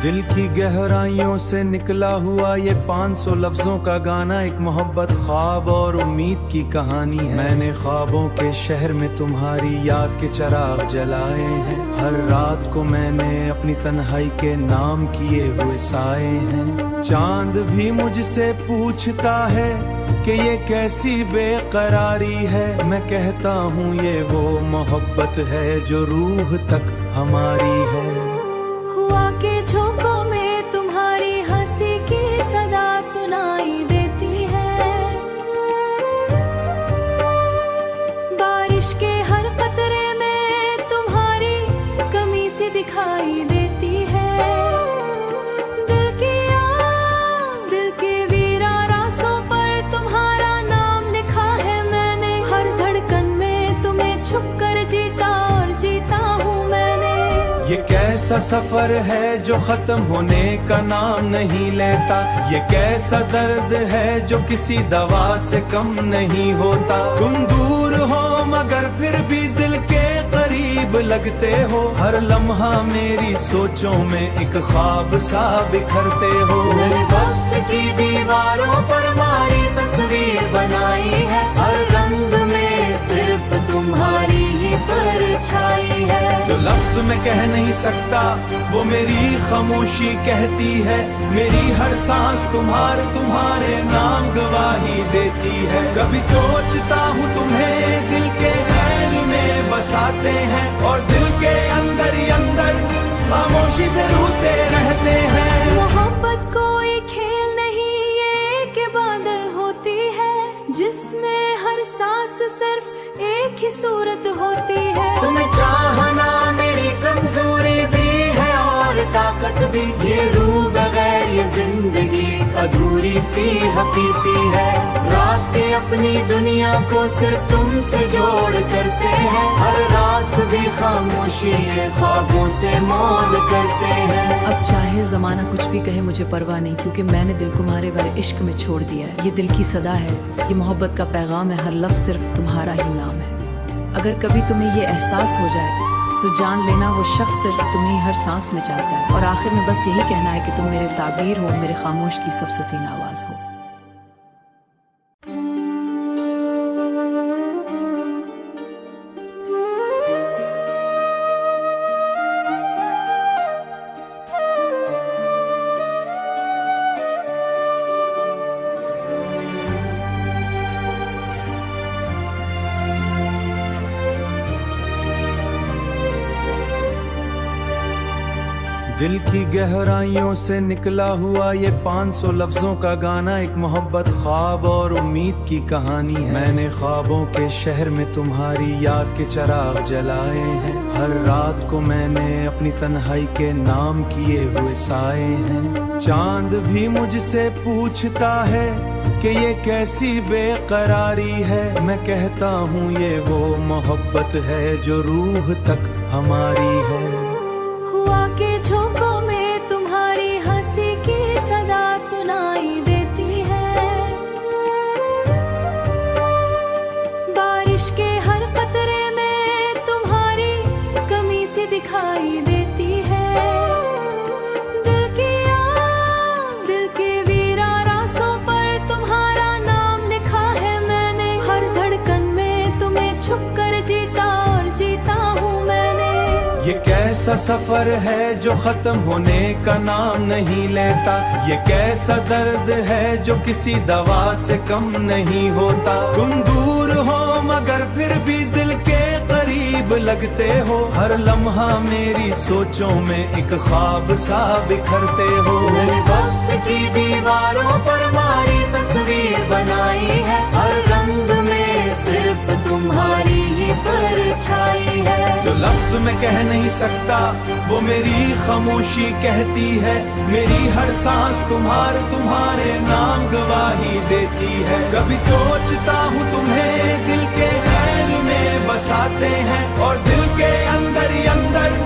दिल की गहराइयों से निकला हुआ ये 500 लफ्जों का गाना एक मोहब्बत, ख्वाब और उम्मीद की कहानी है। मैंने ख्वाबों के शहर में तुम्हारी याद के चिराग जलाए हैं। हर रात को मैंने अपनी तन्हाई के नाम किए हुए साए हैं। चांद भी मुझसे पूछता है कि ये कैसी बेकरारी है। मैं कहता हूँ ये वो मोहब्बत है जो रूह तक हमारी है। हुआ के झोंकों में तुम्हारी हंसी की सदा सुनाई देती है। बारिश के हर कतरे में तुम्हारी कमी सी दिखाई देती है। दिल के वीरा रास्तों पर तुम्हारा नाम लिखा है मैंने। हर धड़कन में तुम्हें छुप कर जीता और जीता हूँ मैंने। ये कैसा सफर है जो खत्म होने का नाम नहीं लेता। ये कैसा दर्द है जो किसी दवा से कम नहीं होता। तुम दूर हो मगर फिर भी दिल के करीब लगते हो। हर लम्हा मेरी सोचों में एक ख्वाब सा बिखरते हो। मैंने वक्त की दीवारों पर हमारी तस्वीर बनाई है। हर रंग में सिर्फ तुम्हारी ही परछाई है। जो लफ्ज में कह नहीं सकता वो मेरी खामोशी कहती है। मेरी हर सांस तुम्हारे नाम गवाही देती है। कभी सोचता हूँ तुम्हें दिल के ऐन में बसाते हैं और दिल के अंदर ही अंदर खामोशी से रोते रहते हैं। मोहब्बत कोई खेल नहीं, ये एक इबादत होती है जिसमें हर सांस सिर्फ एक ही सूरत होती है। तुम्हें चाहना मेरी कमजोरी भी है और ताकत भी। ये रूह बगैर ये जिंदगी अधूरी सी हकीकती है। रातें अपनी दुनिया को सिर्फ तुमसे जोड़ करते हैं। हर रात भी खामोशी ख्वाबों से मौल करते हैं। अब चाहे जमाना कुछ भी कहे मुझे परवाह नहीं, क्योंकि मैंने दिल को तुम्हारे वाले इश्क में छोड़ दिया है। ये दिल की सदा है, ये मोहब्बत का पैगाम है। हर लफ्ज सिर्फ तुम्हारा ही नाम है। अगर कभी तुम्हें ये एहसास हो जाए तो जान लेना वो शख्स सिर्फ तुम्हें ही हर सांस में चाहता है। और आखिर में बस यही कहना है कि तुम मेरे ताबीर हो, मेरे खामोश की सब सफीन आवाज हो। दिल की गहराइयों से निकला हुआ ये 500 लफ्जों का गाना एक मोहब्बत, ख्वाब और उम्मीद की कहानी है। मैंने ख्वाबों के शहर में तुम्हारी याद के चिराग जलाए हैं। हर रात को मैंने अपनी तन्हाई के नाम किए हुए साए हैं। चांद भी मुझसे पूछता है कि ये कैसी बेकरारी है। मैं कहता हूँ ये वो मोहब्बत है जो रूह तक हमारी है। हुआ के झोंकों में तुम्हारी हंसी की सदा सुनाई देती है। बारिश के हर कतरे में तुम्हारी कमी सी दिखाई देती है। दिल के वीरा रास्तों पर तुम्हारा नाम लिखा है मैंने। हर धड़कन में तुम्हें छुप कर जीता और जीता हूँ मैंने। ये कैसा सफर है जो खत्म होने का नाम नहीं लेता। ये कैसा दर्द है जो किसी दवा से कम नहीं होता। तुम दूर हो मगर फिर भी दिल के करीब लगते हो। हर लम्हा मेरी सोचों में एक ख्वाब सा बिखरते हो। मैंने वक्त की दीवारों पर हमारी तस्वीर बनाई है। हर रंग में सिर्फ तुम्हारी ही परछाई है। जो लफ्ज में कह नहीं सकता वो मेरी खामोशी कहती है। मेरी हर सांस तुम्हारे नाम गवाही देती है। कभी सोचता हूँ तुम्हें दिल के ऐन में बसाते हैं और दिल के अंदर ही अंदर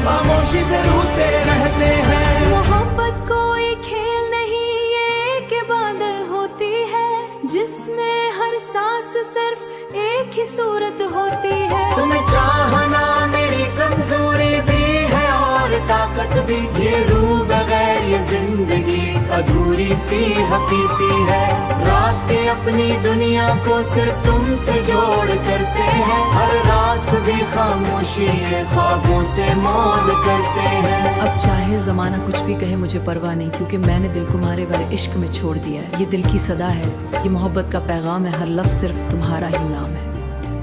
खामोशी से रोते रहते हैं। मोहब्बत कोई खेल नहीं, ये एक इबादत होती है जिसमें हर सांस सिर्फ एक ही सूरत होती है। तुम्हें चाहना मेरी कमजोरी भी है और ताकत भी, ये रूह बगैर ये जिंदगी अधूरी सी हकीकती है। रात के अपनी दुनिया को सिर्फ तुमसे जोड़ करते हैं, हर रात भी खामोशी ये ख्वाबों से मौल करते हैं। अब चाहे जमाना कुछ भी कहे मुझे परवाह नहीं, क्योंकि मैंने दिल तुम्हारे वाले इश्क में छोड़ दिया है। ये दिल की सदा है, ये मोहब्बत का पैगाम है, हर लफ्ज सिर्फ तुम्हारा ही नाम है।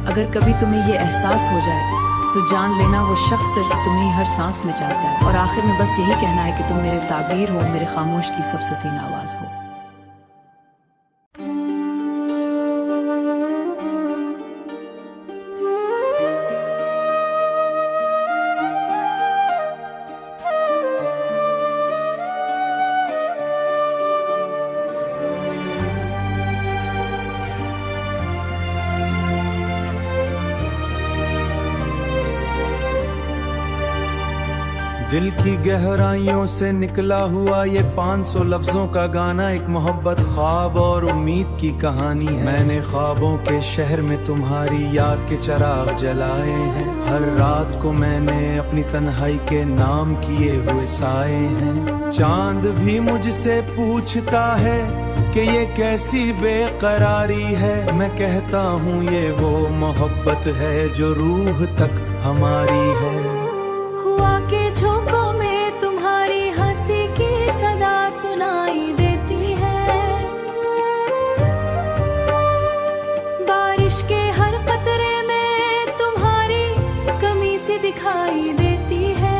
अगर कभी तुम्हें ये एहसास हो जाए तो जान लेना वो शख्स सिर्फ तुम्हें हर सांस में चाहता है। और आखिर में बस यही कहना है कि तुम मेरे ताबीर हो, मेरे खामोश की सबसे फीन आवाज हो। दिल की गहराइयों से निकला हुआ ये 500 लफ्जों का गाना एक मोहब्बत ख्वाब और उम्मीद की कहानी है। मैंने ख्वाबों के शहर में तुम्हारी याद के चिराग जलाए हैं, हर रात को मैंने अपनी तन्हाई के नाम किए हुए साए हैं। चांद भी मुझसे पूछता है कि ये कैसी बेकरारी है, मैं कहता हूँ ये वो मोहब्बत है जो रूह तक हमारी है। हुआ के झोंकों में तुम्हारी हंसी की सदा सुनाई देती है, बारिश के हर कतरे में तुम्हारी कमी सी दिखाई देती है।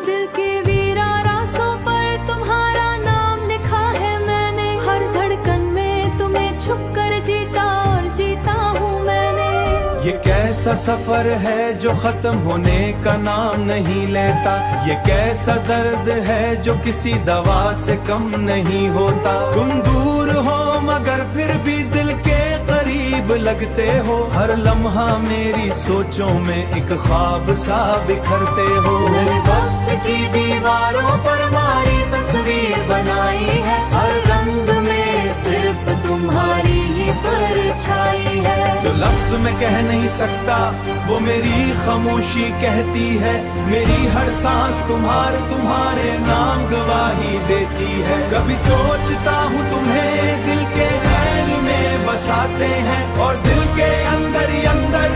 दिल के वीरा रास्तों पर तुम्हारा नाम लिखा है मैंने, हर धड़कन में तुम्हें छुप कर जीता और जीता हूँ मैंने। ये कैसा सफर है जो खत्म होने का नाम नहीं लेता, ये कैसा दर्द है जो किसी दवा से कम नहीं होता। तुम दूर हो मगर फिर भी दिल के करीब लगते हो, हर लम्हा मेरी सोचों में एक ख्वाब सा बिखरते हो। मैंने वक्त की दीवारों पर हमारी तस्वीर बनाई है, हर रंग में सिर्फ तुम्हारी ही परछाई है। जो लफ्ज मैं कह नहीं सकता वो मेरी खामोशी कहती है, मेरी हर सांस तुम्हारे नाम गवाही देती है। कभी सोचता हूँ तुम्हें दिल के ऐन में बसाते हैं, और दिल के अंदर ही अंदर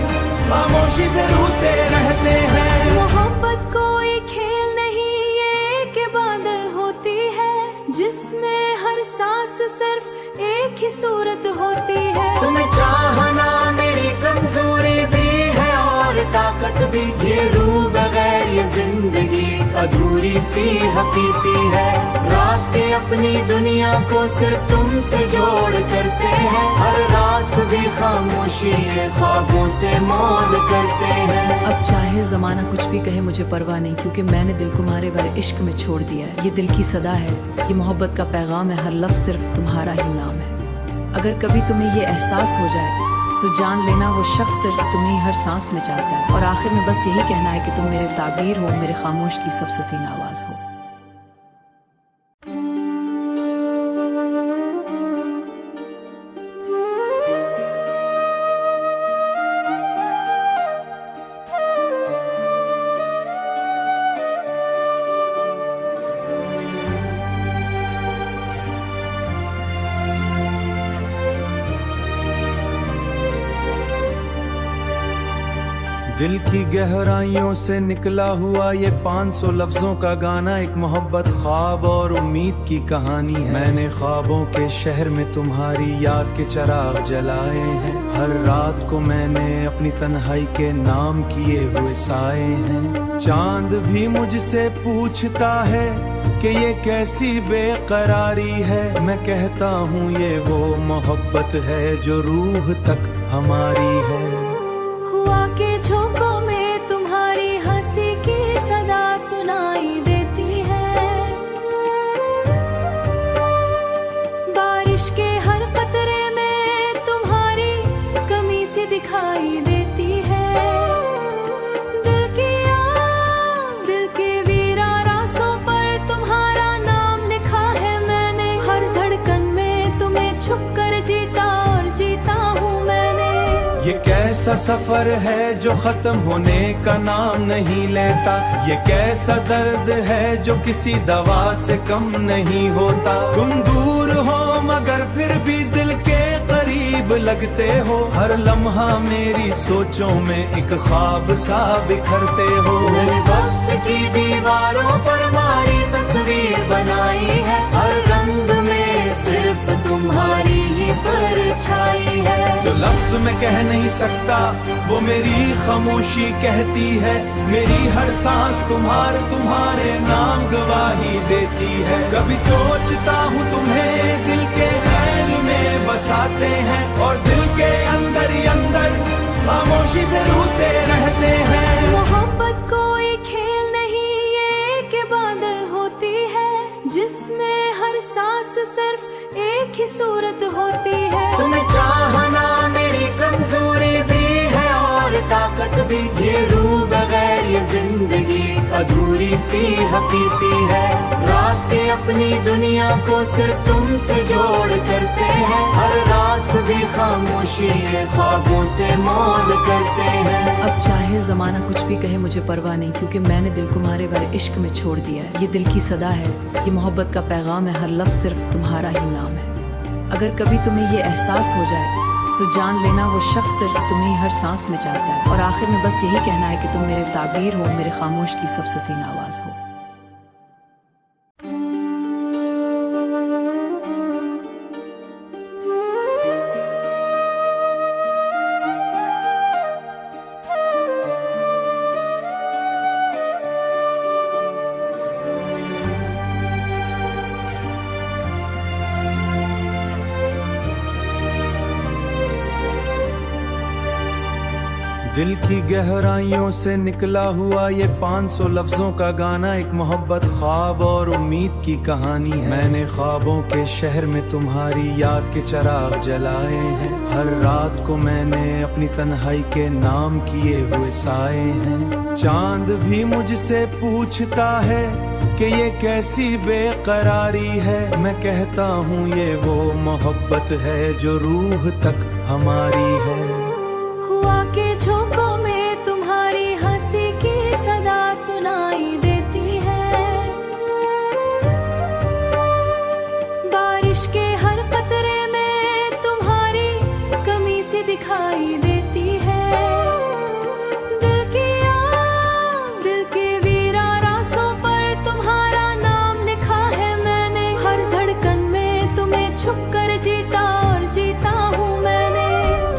खामोशी से रूठते रहते हैं। मोहब्बत कोई खेल नहीं, ये एक बादल होती है जिसमें हर सांस सिर्फ एक ही सूरत होती है। तुम्हें चाहना मेरी कमजोरी भी है और ताकत भी, ये रूह बगैर ये जिंदगी अधूरी सी हकीकती है। रात के अपनी दुनिया को सिर्फ तुमसे जोड़ करते हैं, हर रात भी खामोशी ये ख्वाबों से मौल करते हैं। अब चाहे जमाना कुछ भी कहे मुझे परवाह नहीं, क्योंकि मैंने दिल तुम्हारे वाले इश्क में छोड़ दिया है। ये दिल की सदा है, ये मोहब्बत का पैगाम है, हर लफ्ज सिर्फ तुम्हारा ही नाम है। अगर कभी तुम्हें ये एहसास हो जाए तो जान लेना वो शख्स सिर्फ तुम्हें हर सांस में चाहता है। और आखिर में बस यही कहना है कि तुम मेरे ताबीर हो, मेरे खामोश की सबसे फीन आवाज हो। दिल की गहराइयों से निकला हुआ ये 500 लफ्जों का गाना एक मोहब्बत ख्वाब और उम्मीद की कहानी है। मैंने ख्वाबों के शहर में तुम्हारी याद के चिराग जलाए हैं, हर रात को मैंने अपनी तन्हाई के नाम किए हुए साए हैं। चांद भी मुझसे पूछता है कि ये कैसी बेकरारी है, मैं कहता हूँ ये वो मोहब्बत है जो रूह तक हमारी है। हुआ के झोंकों में तुम्हारी हंसी की सदा सुनाई देती है, बारिश के हर कतरे में तुम्हारी कमी सी दिखाई देती है। दिल के वीरा रास्तों पर तुम्हारा नाम लिखा है मैंने, हर धड़कन में तुम्हें छुप कर जीता और जीता हूँ मैंने। ये कैसा सफर है जो खत्म होने का नाम नहीं लेता, ये कैसा दर्द है जो किसी दवा से कम नहीं होता। तुम दूर हो मगर फिर भी दिल के करीब लगते हो, हर लम्हा मेरी सोचों में एक ख्वाब सा बिखरते हो। मैंने वक्त की दीवारों पर हमारी तस्वीर बनाई है, हर रंग में सिर्फ तुम्हारी ही परछाई है। जो लफ्ज मैं कह नहीं सकता वो मेरी खामोशी कहती है, मेरी हर सांस तुम्हारे नाम गवाही देती है। कभी सोचता हूँ तुम्हें दिल के रैन में बसाते हैं, और दिल के अंदर ही अंदर खामोशी से रोते रहते हैं। मोहब्बत कोई खेल नहीं, ये एक इबादत होती है, जिसमें हर सांस सिर्फ एक ही सूरत होती है। तुम्हें चाहना मेरी कमजोरी भी है और ताकत भी, ये रूह बगैर ये जिंदगी अधूरी सी हकीकती है। रात के अपनी दुनिया को सिर्फ तुमसे जोड़ करते हैं, हर रास भी खामोशी ख्वाबों से मौल करते हैं। अब चाहे जमाना कुछ भी कहे मुझे परवाह नहीं, क्योंकि मैंने दिल को तुम्हारे वाले इश्क में छोड़ दिया है। ये दिल की सदा है, ये मोहब्बत का पैगाम है, हर लफ्ज सिर्फ तुम्हारा ही नाम है। अगर कभी तुम्हें ये एहसास हो जाए तो जान लेना वो शख्स सिर्फ तुम्हें ही हर सांस में चाहता है। और आखिर में बस यही कहना है कि तुम मेरे ताबीर हो, मेरे खामोश की सबसे फीन आवाज हो। दिल की गहराइयों से निकला हुआ ये 500 लफ्जों का गाना एक मोहब्बत, ख्वाब और उम्मीद की कहानी है। मैंने ख्वाबों के शहर में तुम्हारी याद के चिराग जलाए हैं, हर रात को मैंने अपनी तन्हाई के नाम किए हुए साए हैं। चांद भी मुझसे पूछता है कि ये कैसी बेकरारी है, मैं कहता हूँ ये वो मोहब्बत है जो रूह तक हमारी है। हुआ के झोंकों में तुम्हारी हंसी की सदा सुनाई देती है, बारिश के हर कतरे में तुम्हारी कमी सी दिखाई देती है। दिल के वीरा रास्तों पर तुम्हारा नाम लिखा है मैंने, हर धड़कन में तुम्हें छुप कर जीता और जीता हूँ मैंने।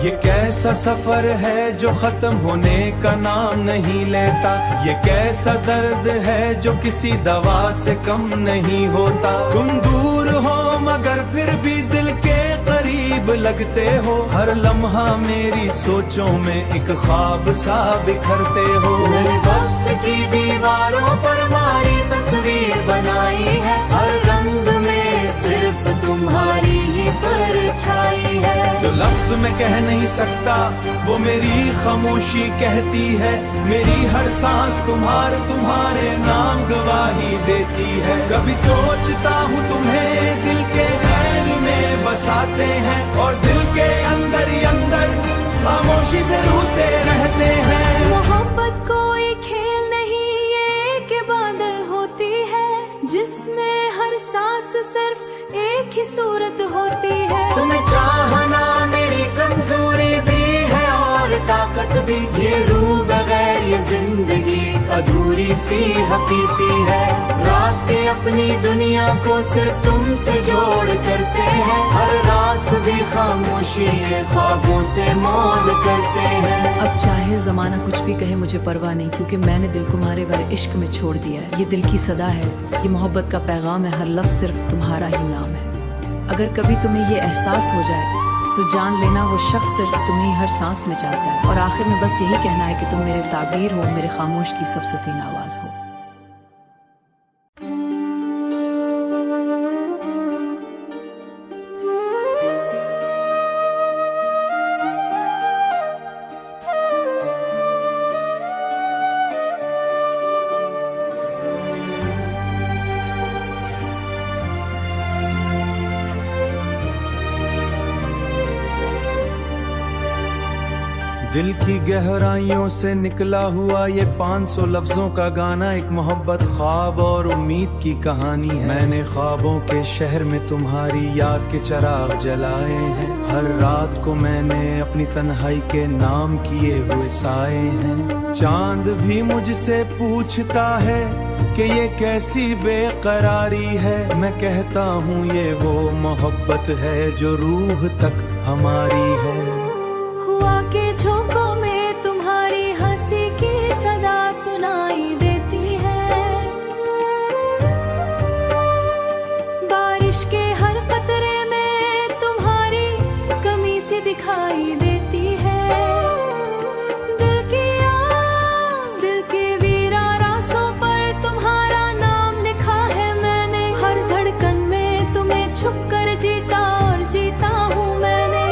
ये कैसा सफर है जो खत्म होने का नाम नहीं लेता, ये कैसा दर्द है जो किसी दवा से कम नहीं होता। तुम दूर हो मगर फिर भी दिल के करीब लगते हो, हर लम्हा मेरी सोचों में एक ख्वाब सा बिखरते हो। मैंने वक्त की दीवारों पर हमारी तस्वीर बनाई है, हर रंग में सिर्फ तुम्हारी ही परछाई है। जो लफ्ज मैं कह नहीं सकता वो मेरी खामोशी कहती है, मेरी हर सांस तुम्हारे नाम गवाही देती है। कभी सोचता हूँ तुम्हें दिल के रैन में बसाते हैं, और दिल के अंदर ही अंदर खामोशी से रोते रहते हैं। मोहब्बत कोई खेल नहीं, ये एक इबादत होती है, जिसमें हर सांस सिर्फ एक ही सूरत होती है। तुम्हें चाहना मेरी कमजोरी भी है और ताकत भी, ये रूह बगैर ये जिंदगी अधूरी सी हकीकती है। रात के अपनी दुनिया को सिर्फ तुमसे जोड़ करते हैं, हर रास भी खामोशी ख्वाबों से मौल करते हैं। अब चाहे जमाना कुछ भी कहे मुझे परवाह नहीं, क्योंकि मैंने दिल को तुम्हारे वाले इश्क में छोड़ दिया है। ये दिल की सदा है, ये मोहब्बत का पैगाम है, हर लफ्ज सिर्फ तुम्हारा ही नाम है। अगर कभी तुम्हें ये एहसास हो जाए तो जान लेना वो शख्स सिर्फ तुम्हें ही हर सांस में चाहता है। और आखिर में बस यही कहना है कि तुम मेरे ताबीर हो, मेरे खामोश की सबसे फीन आवाज हो। दिल की गहराइयों से निकला हुआ ये 500 लफ्जों का गाना एक मोहब्बत ख्वाब और उम्मीद की कहानी है। मैंने ख्वाबों के शहर में तुम्हारी याद के चिराग जलाए हैं। हर रात को मैंने अपनी तन्हाई के नाम किए हुए साए हैं। चांद भी मुझसे पूछता है कि ये कैसी बेकरारी है। मैं कहता हूँ ये वो मोहब्बत है जो रूह तक हमारी है। हुआ के झोंकों में तुम्हारी हंसी की सदा सुनाई देती है। बारिश के हर कतरे में तुम्हारी कमी सी दिखाई देती है। दिल के वीरा रास्तों पर तुम्हारा नाम लिखा है मैंने। हर धड़कन में तुम्हें छुप कर जीता और जीता हूँ मैंने।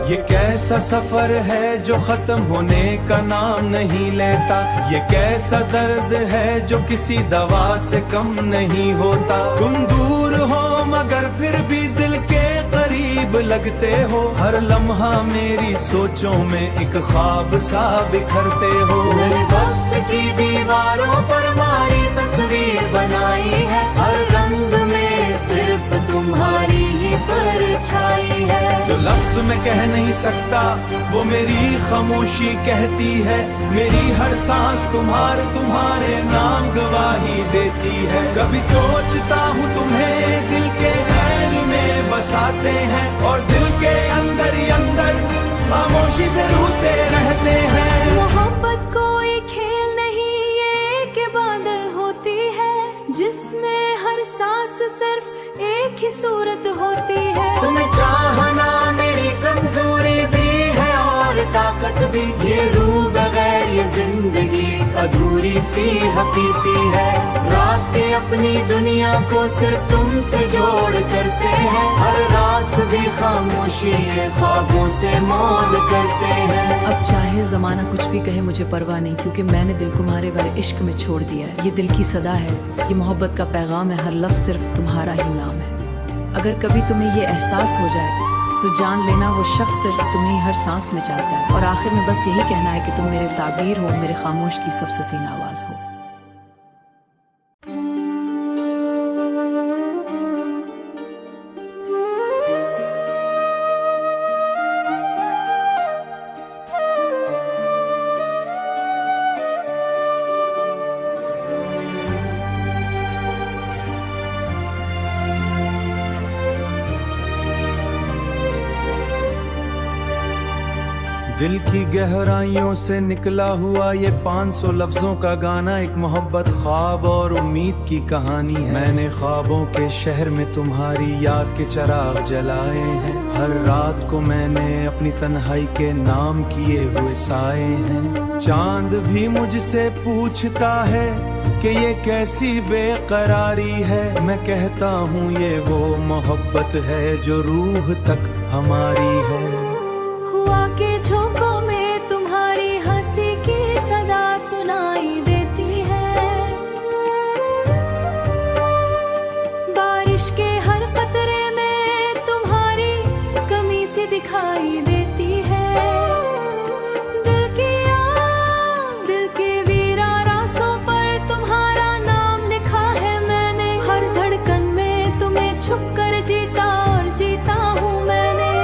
ये कैसा सफर है जो खत्म होने का नाम नहीं लेता। ये कैसा दर्द है जो किसी दवा से कम नहीं होता। तुम दूर हो मगर फिर भी दिल के करीब लगते हो। हर लम्हा मेरी सोचों में एक ख्वाब सा बिखरते हो। मैंने वक्त की दीवारों पर मारी तस्वीर बनाई है। हर रंग में सिर्फ तुम्हारी ही परछाई है। जो लफ्ज मैं कह नहीं सकता वो मेरी खामोशी कहती है। मेरी हर सांस तुम्हारे नाम गवाही देती है। कभी सोचता हूँ तुम्हें दिल के ऐन में बसाते हैं और दिल के अंदर ही अंदर खामोशी से रूठते रहते हैं। मोहब्बत कोई खेल नहीं ये एक बादल होती है जिसमें हर सांस सिर्फ एक ही सूरत होती है। तुम्हें चाहना मेरी कमजोरी भी है और ताकत भी। ये रूह बगैर ये जिंदगी अधूरी सी हकीकती है। रात के अपनी दुनिया को सिर्फ तुमसे जोड़ करते हैं। हर रास भी खामोशी ये ख्वाबों से मौल करते हैं। अब चाहे जमाना कुछ भी कहे मुझे परवाह नहीं, क्योंकि मैंने दिल तुम्हारे वाले इश्क में छोड़ दिया है। ये दिल की सदा है, ये मोहब्बत का पैगाम है। हर लफ्ज सिर्फ तुम्हारा ही नाम है। अगर कभी तुम्हें ये एहसास हो जाए तो जान लेना वो शख्स सिर्फ तुम्हें ही हर सांस में चाहता है। और आखिर में बस यही कहना है कि तुम मेरे ताबीर हो, मेरे खामोश की सबसे फीन आवाज हो। दिल की गहराइयों से निकला हुआ ये 500 लफ्जों का गाना एक मोहब्बत ख्वाब और उम्मीद की कहानी है। मैंने ख्वाबों के शहर में तुम्हारी याद के चिराग जलाए हैं। हर रात को मैंने अपनी तन्हाई के नाम किए हुए साए हैं। चांद भी मुझसे पूछता है कि ये कैसी बेकरारी है। मैं कहता हूँ ये वो मोहब्बत है जो रूह तक हमारी है। हुआ के झोंकों में तुम्हारी हंसी की सदा सुनाई देती है। बारिश के हर कतरे में तुम्हारी कमी सी दिखाई देती है। दिल के वीरा रास्तों पर तुम्हारा नाम लिखा है मैंने। हर धड़कन में तुम्हें छुप कर जीता और जीता हूँ मैंने।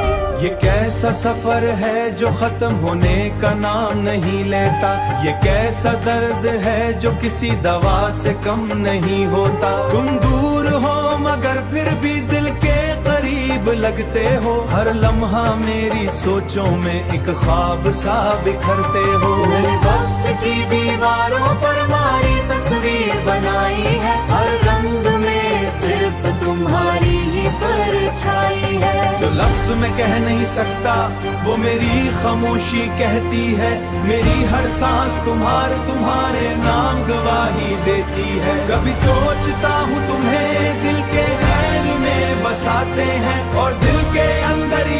ये कैसा सफर है जो खत्म होने का नाम नहीं लेता। ये कैसा दर्द है जो किसी दवा से कम नहीं होता। तुम दूर हो मगर फिर भी दिल के करीब लगते हो। हर लम्हा मेरी सोचों में एक ख्वाब सा बिखरते हो। मैंने वक्त की दीवारों पर मारी तस्वीर बनाई है। हर रंग में सिर्फ तुम्हारी ही परछाई है। जो लफ्ज मैं कह नहीं सकता वो मेरी खामोशी कहती है। मेरी हर सांस तुम्हारे नाम गवाही देती है। कभी सोचता हूँ तुम्हें दिल के ऐन में बसाते हैं और दिल के अंदर